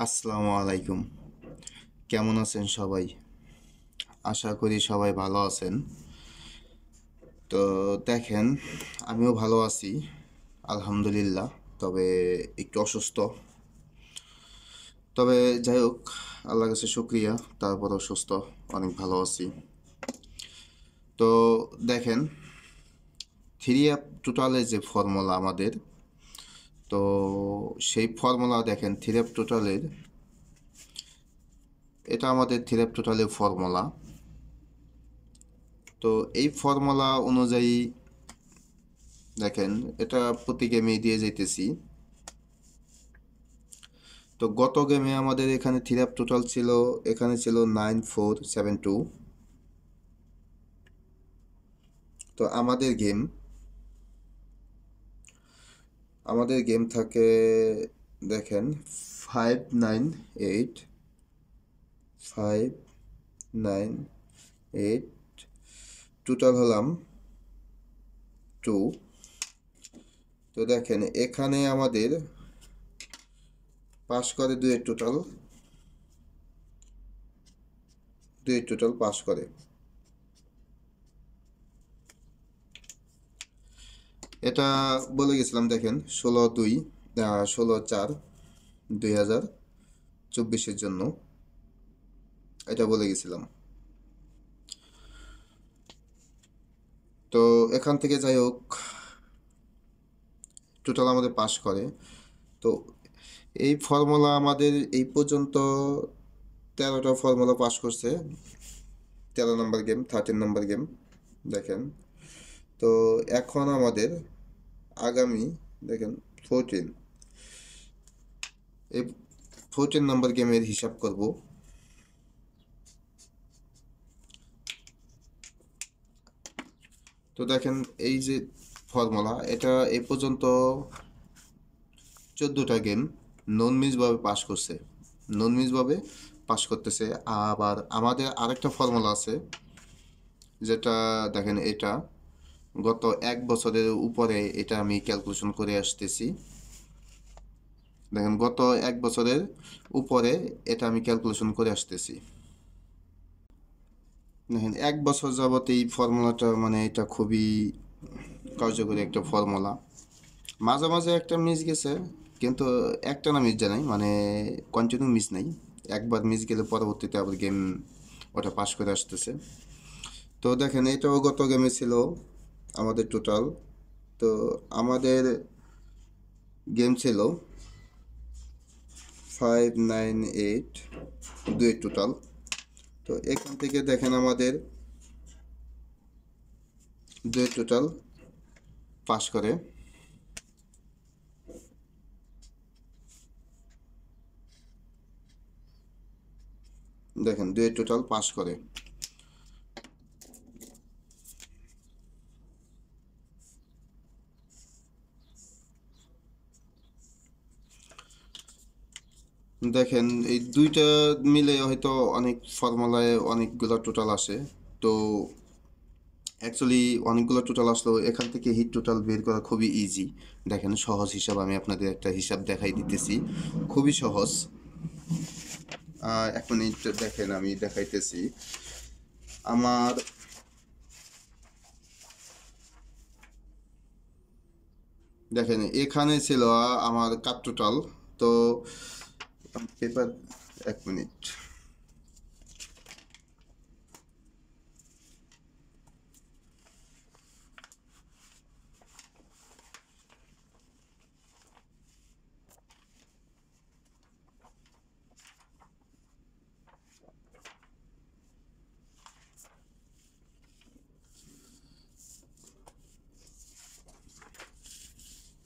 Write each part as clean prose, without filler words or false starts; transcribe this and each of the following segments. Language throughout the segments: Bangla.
আসসালামু আলাইকুম। কেমন আছেন সবাই? আশা করি সবাই ভালো আছেন। তো দেখেন, আমিও ভালো আছি আলহামদুলিল্লাহ। তবে একটু অসুস্থ। তবে যাই হোক, আল্লাহর কাছে শুক্রিয়া, তারপরও সুস্থ, অনেক ভালো আছি। তো দেখেন, থ্রি অ্যাপ টোটালে যে ফর্মুলা আমাদের, তো সেই ফর্মুলা দেখেন থ্রি অ্যাপ টোটালের, এটা আমাদের থ্রি অ্যাপ টোটালের ফর্মুলা। তো এই ফর্মুলা অনুযায়ী দেখেন, এটা প্রতি গেমে দিয়ে যাইতেছি। তো গত গেমে আমাদের এখানে থ্রি আপ টোটাল ছিল, এখানে ছিল 9472। তো আমাদের গেম থাকে দেখেন 598 টোটাল হলাম 2। তো দেখেন এখানে আমাদের পাস করে দুই টোটাল পাস করে। এটা বলে গেছিলাম দেখেন 16/4/2024 জন্য এটা বলে গেছিলাম। তো এখান থেকে যাই হোক, টোটাল আমাদের পাস করে। তো এই ফর্মুলা আমাদের এই পর্যন্ত 13টা ফর্মুলা পাস করছে। 13 নম্বর গেম, 13 নম্বর গেম দেখেন। তো এখন আমাদের আগামী দেখেন 14, এই 14 নম্বর গেমের হিসাব করব। তো দেখেন এই যে ফর্মুলা, এটা এ পর্যন্ত 14টা গেম নন মিসভাবে পাস করছে, নন মিসভাবে পাস করতেছে। আবার আমাদের আরেকটা ফর্মুলা আছে, যেটা দেখেন এটা গত 1 বছরের উপরে এটা আমি ক্যালকুলেশন করে আসতেছি। দেখেন গত 1 বছরের উপরে এটা আমি ক্যালকুলেশন করে আসতেছি। দেখেন 1 বছর যাবত এই ফর্মুলাটা, মানে এটা খুবই কার্যকরী একটা ফর্মুলা। মাঝে মাঝে একটা মিস গেছে, কিন্তু একটা না মিস জানাই, মানে কন্টিনিউ মিস নাই। একবার মিস গেলে পরবর্তীতে আবার গেম ওটা পাস করে আসতেছে। তো দেখেন এটাও গত গেমে ছিল আমাদের টোটাল। তো আমাদের গেম ছিল 598 দুই টোটাল। তো এখান থেকে দেখেন আমাদের দুই টোটাল পাস করে। দেখেন দুই টোটাল পাস করে। দেখেন এই দুইটা মিলে হয়তো অনেক ফর্মুলায় অনেকগুলো টোটাল আসে। তো অ্যাকচুয়ালি অনেকগুলো টোটাল আসলেও এখান থেকে হিট টোটাল বের করা খুবই ইজি। দেখেন সহজ হিসাব, আমি আপনাদের একটা হিসাব দেখাই দিতেছি, খুবই সহজ। 1 মিনিট দেখেন, আমি দেখাইতেছি। আমার দেখেন এখানে ছিল আমার কাট টোটাল। তো পেপার, 1 মিনিট।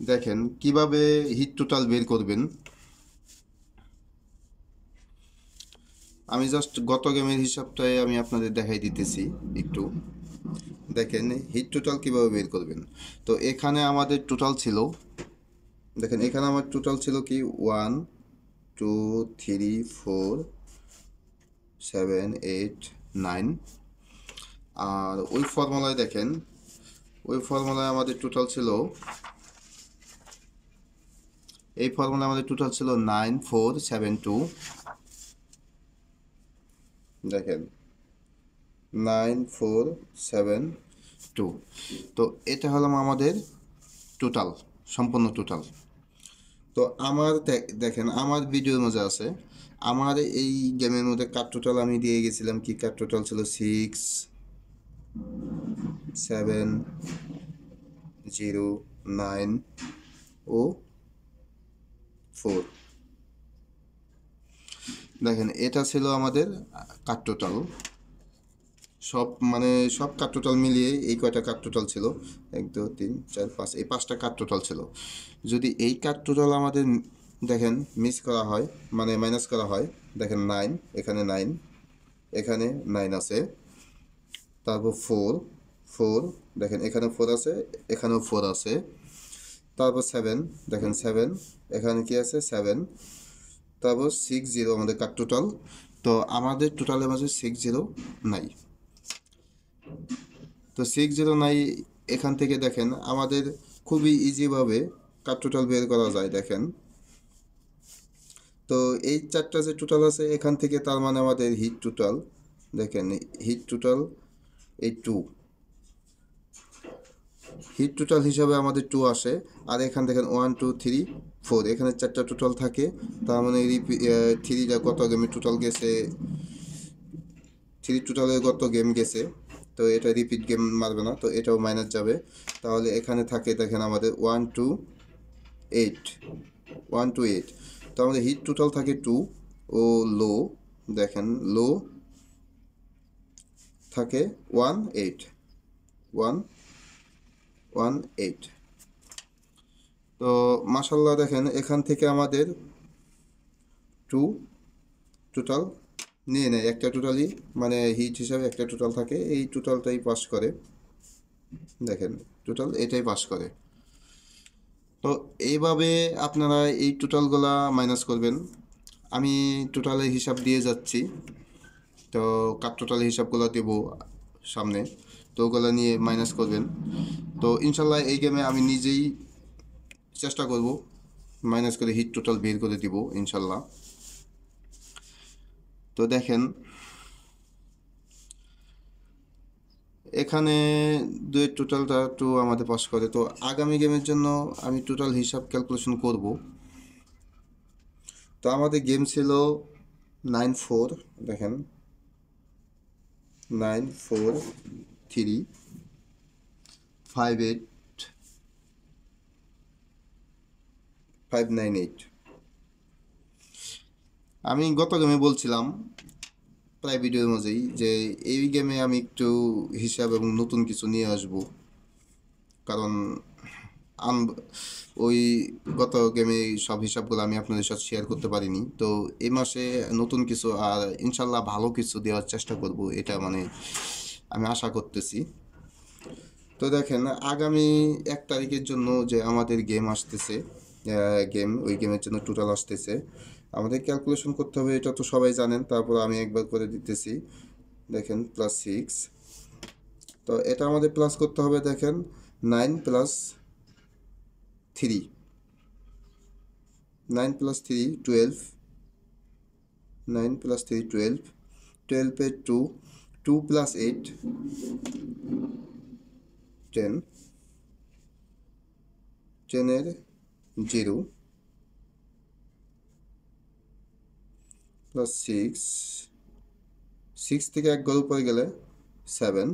দেখেন কিভাবে হিট টোটাল বের করবেন। আমি জাস্ট গত গেমের হিসাবটাই আমি আপনাদের দেখাই দিতেছি একটু। দেখেন হিট টোটাল কিভাবে বের করবেন। তো এখানে আমাদের টোটাল ছিল, দেখেন এখানে আমার টোটাল ছিল কি 1 2 3 4 7 8 9। আর ওই ফর্মুলায় দেখেন, ওই ফর্মুলায় আমাদের টোটাল ছিল এই ফর্মুলা আমাদের টোটাল ছিল 9472। দেখেন 9472। তো এটা হলো আমাদের টোটাল, সম্পূর্ণ টোটাল। তো আমার দেখেন আমার ভিডিওর মধ্যে আছে, আমার এই গেমের মধ্যে কাট টোটাল আমি দিয়ে গেছিলাম কি, কাট টোটাল ছিল 6709 ও 4। দেখেন এটা ছিল আমাদের কাট টোটাল, সব মানে সব কাট টোটাল মিলিয়ে এই কয়টা কাট টোটাল ছিল, 1 2 3 4 5, এই 5টা কাট টোটাল ছিল। যদি এই কাট টোটাল আমাদের দেখেন মিস করা হয়, মানে মাইনাস করা হয়, দেখেন 9, এখানে 9, এখানে 9 আছে, তারপর 4 4, দেখেন এখানে 4 আছে, এখানেও 4 আছে, তারপর 7, দেখেন 7, এখানে কি আছে 7, তারপর 60 আমাদের কাট টোটাল। তো আমাদের টোটালের মাঝে 60 নাই। তো 60 নাই, এখান থেকে দেখেন আমাদের খুবই ইজিভাবে কাট টোটাল বের করা যায়। দেখেন তো এই 4টা যে টোটাল আছে এখান থেকে, তার মানে আমাদের হিট টোটাল, দেখেন হিট টোটাল এই 2, হিট টোটাল হিসাবে আমাদের 2 আসে। আর এখান দেখেন 1 2 3 4, এখানে 4টা টোটাল থাকে, তার মানে 3টা কত গেমে টোটাল গেছে, 3 টোটালের কত গেম গেছে, তো এটা রিপিট গেম মারবে না, তো এটাও মাইনাস যাবে। তাহলে এখানে থাকে দেখেন আমাদের 1 2 8, 1 2 8। তো আমাদের হিট টোটাল থাকে 2 ও লো, দেখেন লো থাকে 1 8, 1 1 8। তো মাশাল্লাহ দেখেন এখান থেকে আমাদের 2 টোটাল নিয়ে নেয়, একটা টোটালই মানে হিট হিসাবে একটা টোটাল থাকে, এই টোটালটাই পাস করে। দেখেন টোটাল এটাই পাস করে। তো এইভাবে আপনারা এই টোটালগুলা মাইনাস করবেন। আমি টোটালের হিসাব দিয়ে যাচ্ছি, তো কাট টোটালের হিসাবগুলো দেব সামনে, তো ওগুলো নিয়ে মাইনাস করবেন। তো ইনশাল্লাহ এই গেমে আমি নিজেই চেষ্টা করব মাইনাস করে হিট টোটাল বের করে দিব ইনশাল্লাহ। তো দেখেন এখানে দুই টোটালটা 2 আমাদের পাস করে। তো আগামী গেমের জন্য আমি টোটাল হিসাব ক্যালকুলেশন করব। তো আমাদের গেম ছিল 9 4, দেখেন 9 4 3 5 8 5 9 8। আমি গত গেমে বলছিলাম প্রায় ভিডিওর মাঝেই যে এই গেমে আমি একটু হিসাব এবং নতুন কিছু নিয়ে আসব, কারণ আন ওই গত গেমে সব হিসাবগুলো আমি আপনাদের সাথে শেয়ার করতে পারিনি। তো এই মাসে নতুন কিছু আর ইনশাল্লাহ ভালো কিছু দেওয়ার চেষ্টা করব, এটা মানে আমি আশা করতেছি। তো দেখেন আগামী 1 তারিখের জন্য যে আমাদের গেম আসতেছে, গেম ওই গেমের জন্য টোটাল আসতেছে, আমাদের ক্যালকুলেশন করতে হবে, এটা তো সবাই জানেন, তারপর আমি একবার করে দিতেছি। দেখেন +6, তো এটা আমাদের প্লাস করতে হবে। দেখেন 9 + 3, 9 + 3 12, 9 + 3 12, 12 এর 2, 2 + 8 10, 10 এর 0 +6, 6 থেকে 1 ঘর উপরে গেলে 7,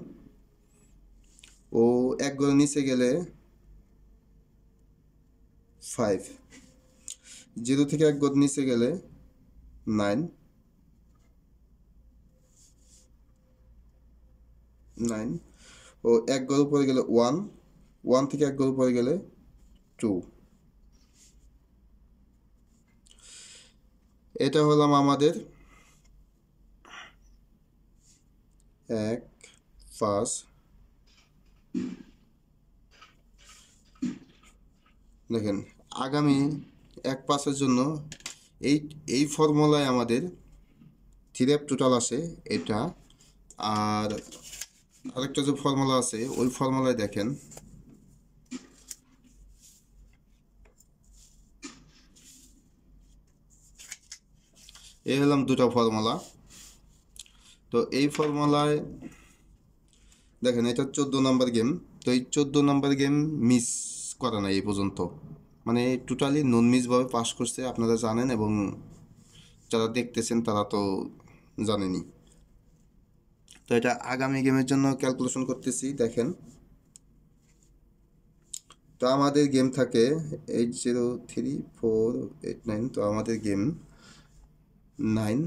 ও 1 ঘর নিচে গেলে 5, 0 থেকে 1 ঘর নিচে গেলে 9, 9, ও 1 ঘর উপরে গেলে 1, 1 থেকে 1 ঘর উপরে গেলে 2। এটা হলাম আমাদের 1 5। দেখেন আগামী 1 5-এর জন্য এই এই ফর্মুলায় আমাদের 3 টোটাল আসে এটা। আর আরেকটা যে ফর্মুলা আছে ওই ফর্মুলায় দেখেন এই হলাম দুটো ফর্মুলা। তো এই ফর্মুলায় দেখেন এটা 14 নম্বর গেম। তো এই 14 নম্বর গেম মিস করে না এই পর্যন্ত, মানে টোটালি নন মিসভাবে পাস করছে, আপনারা জানেন এবং যারা দেখতেছেন তারা তো জানেনই। তো এটা আগামী গেমের জন্য ক্যালকুলেশন করতেছি। দেখেন, তো আমাদের গেম থাকে 803489। তো আমাদের গেম 9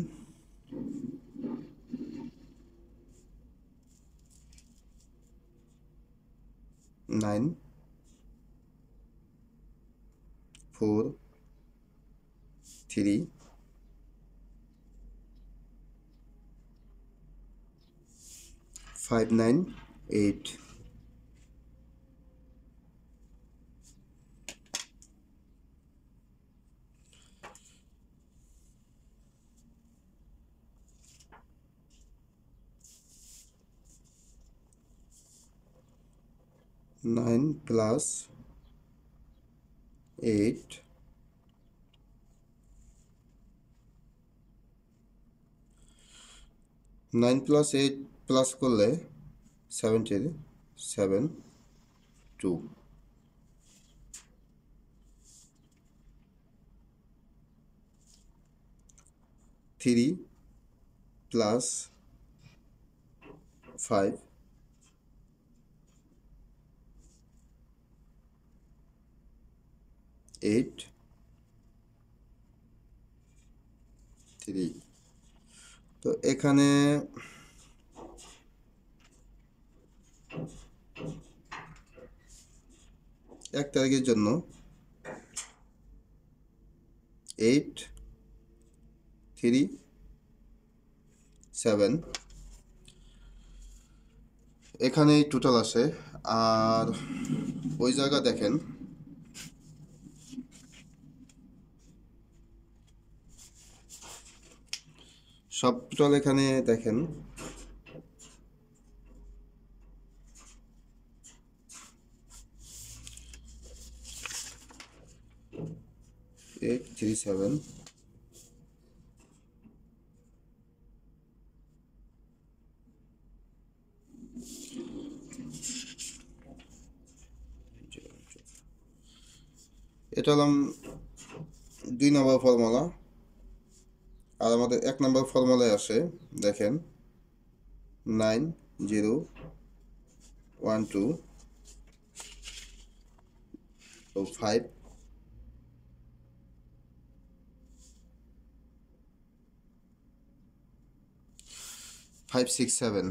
9 4 3 5 9 8। 9 plus 8 9 plus 8 প্লাস করলে 7 2 3 plus 5 8 3। তো এখানে এক তারিখের জন্য 8 3 7 এখানেই টোটাল আসে। আর ওই জায়গা দেখেন, সব টোটাল এখানে দেখেন 8 3 7 এটা হলাম 2 নম্বর ফর্মুলা। আর আমাদের 1 নম্বর ফর্মুলায় আসে, দেখেন 9 0 1 2 তো 5 5 6 7।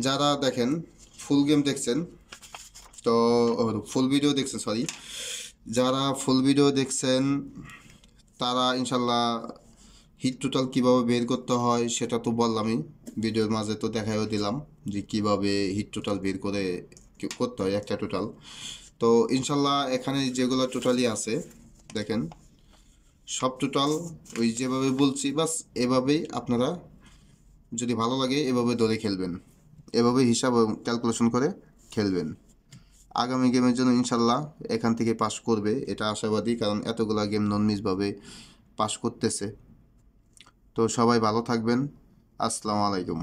যারা দেখেন ফুল গেম দেখছেন, তো ফুল ভিডিও দেখছেন, সরি, যারা ফুল ভিডিও দেখছেন তারা ইনশাল্লাহ হিট টোটাল কীভাবে বের করতে হয় সেটা তো বললামই, ভিডিওর মাঝে তো দেখাইও দিলাম যে কীভাবে হিট টোটাল বের করে করতে হয় একটা টোটাল। তো ইনশাল্লাহ এখানে যেগুলো টোটালি আছে দেখেন সব টোটাল ওই যেভাবে বলছি বাস এভাবেই আপনারা যদি ভালো লাগে এভাবে ধরে খেলবেন, এভাবে হিসাব ক্যালকুলেশন করে খেলবেন। আগামী গেমের জন্য ইনশাল্লাহ এখান থেকে পাস করবে এটা আশাবাদী, কারণ এতগুলা গেম নন মিসভাবে পাস করতেছে। তো সবাই ভালো থাকবেন। আসসালামু আলাইকুম।